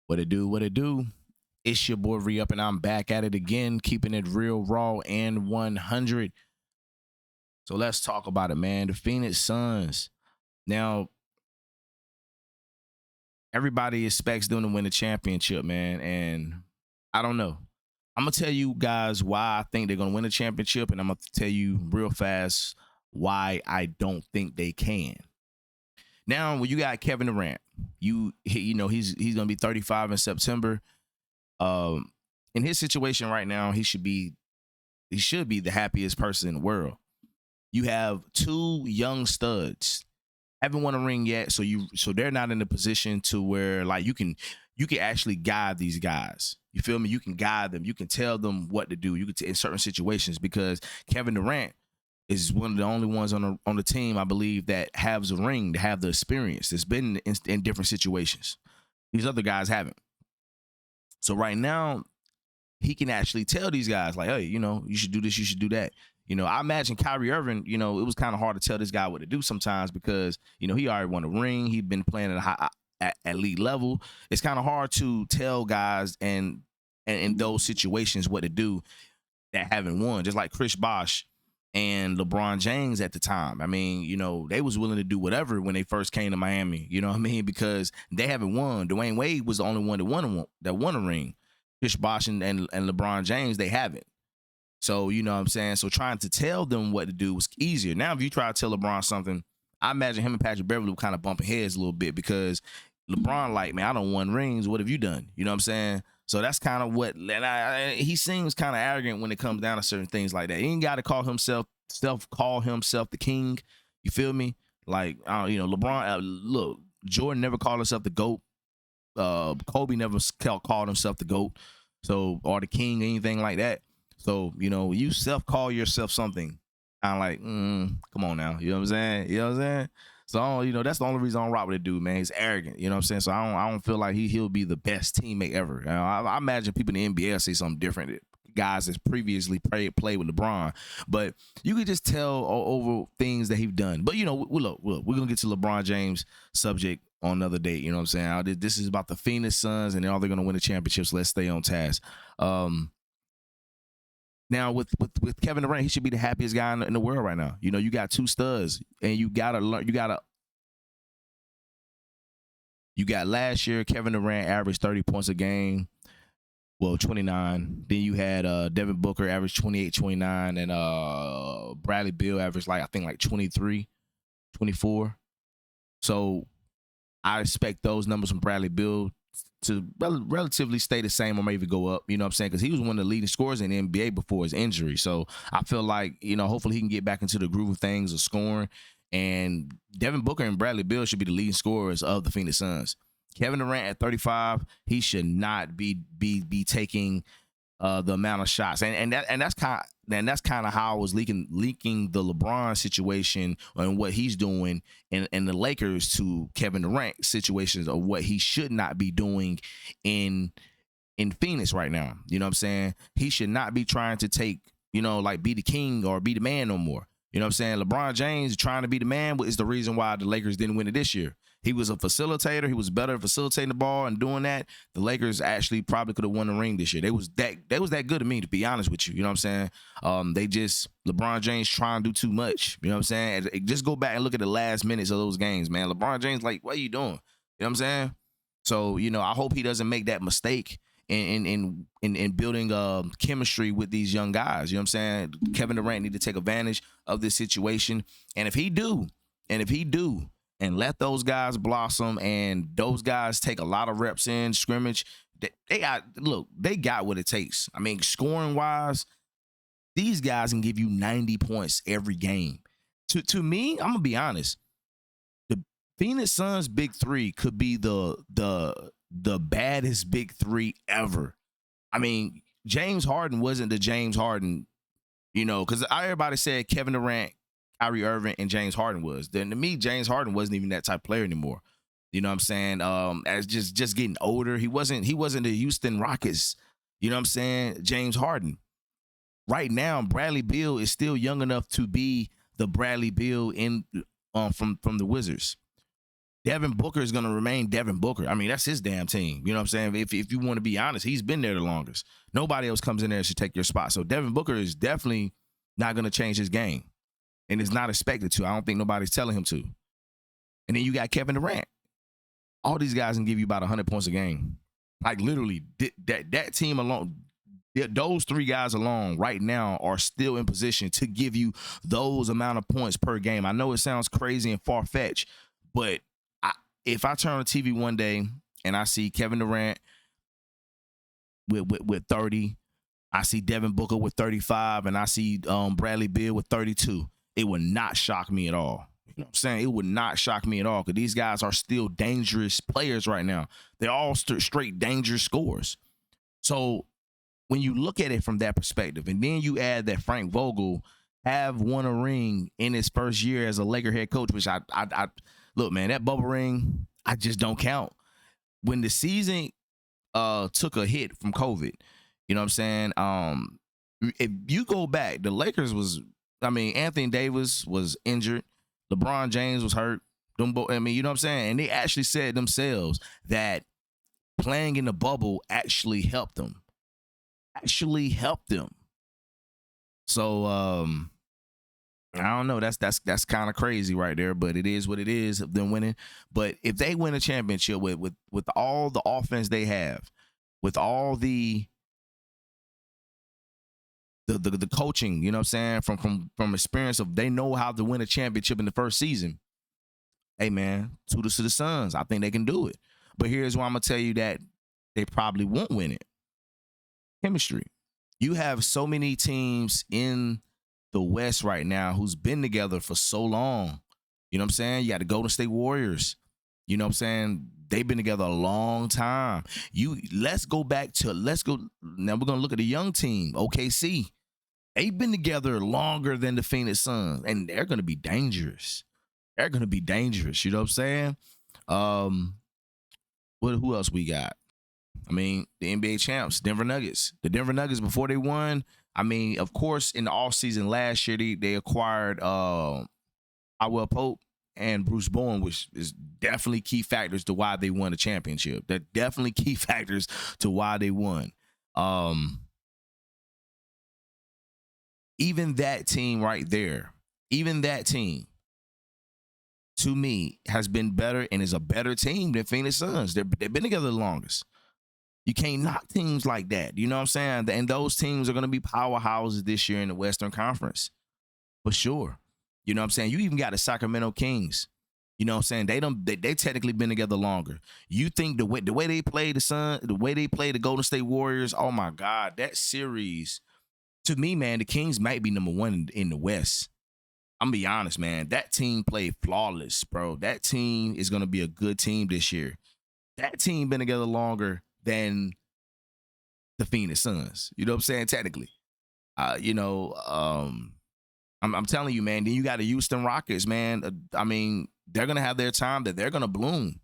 What it do? What it do? It's your boy Re Up, and I'm back at it again, keeping it real, raw, and 100. So let's talk about it, man. The Phoenix Suns. Now, everybody expects them to win the championship, man, and I don't know. I'm gonna tell you guys why I think they're gonna win the championship, and I'm gonna tell you real fast why I don't think they can. Now, when you got Kevin Durant, he's gonna be 35 in September. Um, in his situation right now, he should be the happiest person in the world. You have two young studs, haven't won a ring yet, so they're not in a position to where like you can actually guide these guys. You feel me? You can guide them. You can tell them what to do. You can in certain situations because Kevin Durant is one of the only ones on the team I believe that has a ring, to have the experience, that's been in different situations. These other guys haven't. So right now, he can actually tell these guys like, hey, you should do this, you should do that. I imagine Kyrie Irving, it was kind of hard to tell this guy what to do sometimes because, he already won a ring. He'd been playing at a high at elite level. It's kind of hard to tell guys and in those situations what to do that haven't won. Just like Chris Bosh and LeBron James at the time. I mean, they was willing to do whatever when they first came to Miami. You know what I mean? Because they haven't won. Dwayne Wade was the only one that won a ring. Chris Bosh and LeBron James, they haven't. So, you know what I'm saying? So trying to tell them what to do was easier. Now, if you try to tell LeBron something, I imagine him and Patrick Beverly were kind of bumping heads a little bit because LeBron, like, man, I don't won rings. What have you done? You know what I'm saying? So that's kind of what, and he seems kind of arrogant when it comes down to certain things like that. He ain't got to call himself the king. You feel me? Like, LeBron, look, Jordan never called himself the GOAT. Kobe never called himself the GOAT. So, or the king, anything like that. So, you call yourself something. I'm like, come on now. You know what I'm saying? You know what I'm saying? So, that's the only reason I don't rock with the dude, man. He's arrogant. You know what I'm saying? So I don't feel like he'll be the best teammate ever. I imagine people in the NBA say something different. Guys that's previously played with LeBron, but you could just tell over things that he's done. But look, we're gonna get to LeBron James subject on another date. You know what I'm saying? This is about the Phoenix Suns, and they're gonna win the championship. So let's stay on task. Now with Kevin Durant, he should be the happiest guy in the world right now. You got two studs, and you got last year Kevin Durant averaged 30 points a game. Well, 29. Then you had Devin Booker averaged 28, 29, and Bradley Beal averaged I think 23, 24. So I expect those numbers from Bradley Beal to relatively stay the same or maybe go up, you know what I'm saying? Because he was one of the leading scorers in the NBA before his injury. So I feel like, hopefully he can get back into the groove of things of scoring. And Devin Booker and Bradley Beal should be the leading scorers of the Phoenix Suns. Kevin Durant at 35, he should not be taking the amount of shots, and that's kind of how I was leaking the LeBron situation and what he's doing, and the Lakers to Kevin Durant situations of what he should not be doing in Phoenix right now. You know what I'm saying? He should not be trying to take, be the king or be the man no more. You know what I'm saying? LeBron James trying to be the man is the reason why the Lakers didn't win it this year. He was a facilitator. He was better at facilitating the ball and doing that. The Lakers actually probably could have won the ring this year. They was that good to me, to be honest with you. You know what I'm saying? LeBron James trying to do too much. You know what I'm saying? Just go back and look at the last minutes of those games, man. LeBron James, like, what are you doing? You know what I'm saying? So, I hope he doesn't make that mistake in building chemistry with these young guys. You know what I'm saying? Kevin Durant need to take advantage of this situation. And if he do, and let those guys blossom, and those guys take a lot of reps in scrimmage, they got what it takes. I mean, scoring wise, these guys can give you 90 points every game. To me, I'm gonna be honest. The Phoenix Suns big three could be the baddest big three ever. I mean, James Harden wasn't the James Harden, because everybody said Kevin Durant, Kyrie Irving, and James Harden was. Then to me, James Harden wasn't even that type of player anymore. You know what I'm saying? As just getting older, he wasn't the Houston Rockets. You know what I'm saying? James Harden. Right now, Bradley Beal is still young enough to be the Bradley Beal from the Wizards. Devin Booker is going to remain Devin Booker. I mean, that's his damn team. You know what I'm saying? If you want to be honest, he's been there the longest. Nobody else comes in there and should take your spot. So Devin Booker is definitely not going to change his game, and is not expected to. I don't think nobody's telling him to. And then you got Kevin Durant. All these guys can give you about 100 points a game. Like literally, that team alone, those three guys alone right now are still in position to give you those amount of points per game. I know it sounds crazy and far-fetched, but if I turn on the TV one day and I see Kevin Durant with 30, I see Devin Booker with 35, and I see Bradley Beal with 32, it would not shock me at all. You know what I'm saying? It would not shock me at all, because these guys are still dangerous players right now. They're all straight dangerous scorers. So when you look at it from that perspective, and then you add that Frank Vogel have won a ring in his first year as a Laker head coach, which I look, man, that bubble ring, I just don't count. When the season took a hit from COVID, you know what I'm saying? If you go back, the Lakers Anthony Davis was injured. LeBron James was hurt. You know what I'm saying? And they actually said themselves that playing in the bubble actually helped them. So, I don't know. That's kind of crazy right there, but it is what it is of them winning. But if they win a championship with all the offense they have, with all the coaching, you know what I'm saying, from experience of they know how to win a championship in the first season. Hey man, kudos to the Suns. I think they can do it. But here's why I'm gonna tell you that they probably won't win it. Chemistry. You have so many teams in the West right now who's been together for so long. You know what I'm saying? You got the Golden State Warriors. You know what I'm saying? They've been together a long time. Let's go now we're gonna look at the young team, OKC. They've been together longer than the Phoenix Suns, and they're gonna be dangerous. You know what I'm saying? Who else we got? I mean, the NBA champs, Denver Nuggets. The Denver Nuggets, before they won, I mean, of course, in the offseason last year, they acquired Howell Pope and Bruce Bowen, which is definitely key factors to why they won the championship. They're definitely key factors to why they won. Even that team right there, to me, has been better and is a better team than Phoenix Suns. They've been together the longest. You can't knock teams like that. You know what I'm saying? And those teams are going to be powerhouses this year in the Western Conference. For sure. You know what I'm saying? You even got the Sacramento Kings. You know what I'm saying? They technically been together longer. You think the way they play the Sun, the way they play the Golden State Warriors, oh my God, that series, to me, man, the Kings might be number one in the West. I'm gonna be honest, man. That team played flawless, bro. That team is gonna be a good team this year. That team been together longer than the Phoenix Suns. You know what I'm saying? Technically. I'm telling you, man. Then you got the Houston Rockets, man. I mean, they're gonna have their time that they're gonna bloom.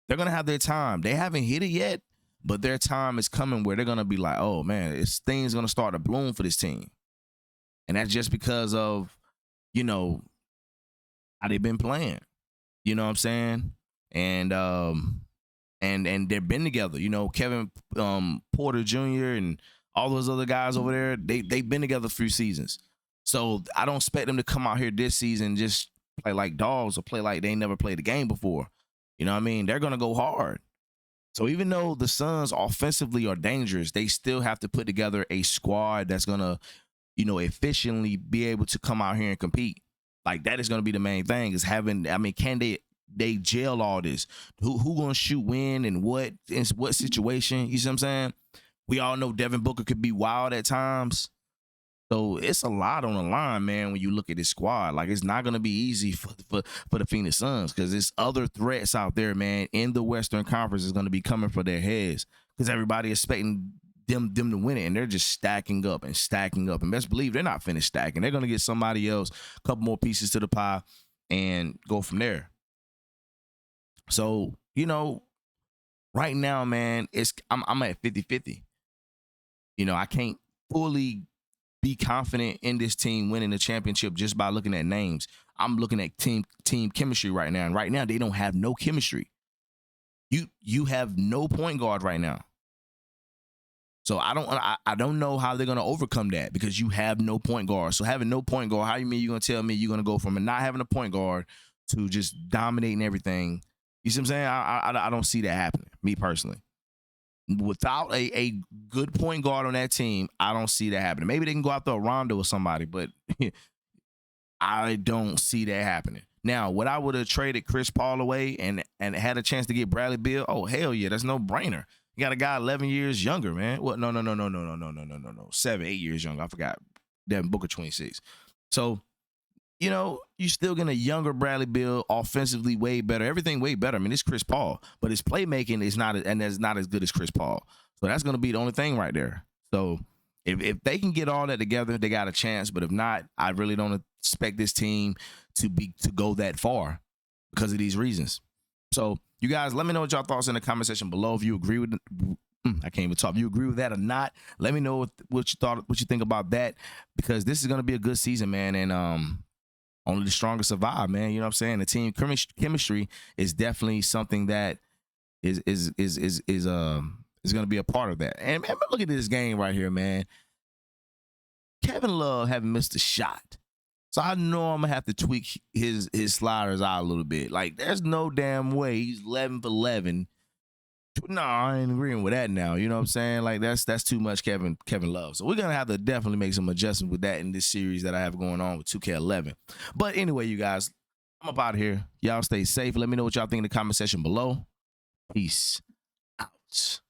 They're gonna have their time. They haven't hit it yet, but their time is coming where they're gonna be like, oh man, things gonna start to bloom for this team. And that's just because of, how they've been playing. You know what I'm saying? And they've been together. Kevin Porter Jr. and all those other guys over there, they've been together a few seasons. So I don't expect them to come out here this season just play like dogs or play like they ain't never played the game before. You know what I mean? They're going to go hard. So even though the Suns offensively are dangerous, they still have to put together a squad that's going to, efficiently be able to come out here and compete. Like, that is going to be the main thing, is can they gel all this? Who going to shoot when and what situation? You see what I'm saying? We all know Devin Booker could be wild at times. So it's a lot on the line, man, when you look at this squad. Like, it's not going to be easy for the Phoenix Suns, because there's other threats out there, man, in the Western Conference is going to be coming for their heads, because everybody is expecting them to win it, and they're just stacking up. And best believe they're not finished stacking. They're going to get somebody else a couple more pieces to the pie and go from there. So, right now, man, I'm at 50-50. I can't fully be confident in this team winning the championship just by looking at names. I'm looking at team chemistry right now, and right now they don't have no chemistry. You have no point guard right now. So I don't know how they're gonna overcome that because you have no point guard. So having no point guard, how you mean you're gonna tell me you're gonna go from not having a point guard to just dominating everything? You see what I'm saying? I don't see that happening. Me personally, without a good point guard on that team, I don't see that happening. Maybe they can go out there a Rondo or somebody, but I don't see that happening. Now, what I would have traded Chris Paul away and had a chance to get Bradley Beal, oh hell yeah, that's no brainer. You got a guy 11 years younger, man. What? No. 7, 8 years younger. I forgot. Devin Booker 26. So, you still getting a younger Bradley Beal, offensively way better. Everything way better. I mean, it's Chris Paul, but his playmaking is not as good as Chris Paul. So that's going to be the only thing right there. So if they can get all that together, they got a chance. But if not, I really don't expect this team to go that far because of these reasons. So you guys, let me know what y'all thoughts in the comment section below. If you agree with I can't even talk. If you agree with that or not, let me know what you think about that, because this is going to be a good season, man. And only the strongest survive, man. You know what I'm saying? The team chemistry is definitely something that is going to be a part of that. And man, look at this game right here, man. Kevin Love haven't missed a shot. So I know I'm going to have to tweak his sliders out a little bit. Like, there's no damn way he's 11 for 11. No, I ain't agreeing with that now. You know what I'm saying? Like, that's too much Kevin Love. So we're going to have to definitely make some adjustments with that in this series that I have going on with 2K11. But anyway, you guys, I'm up out of here. Y'all stay safe. Let me know what y'all think in the comment section below. Peace out.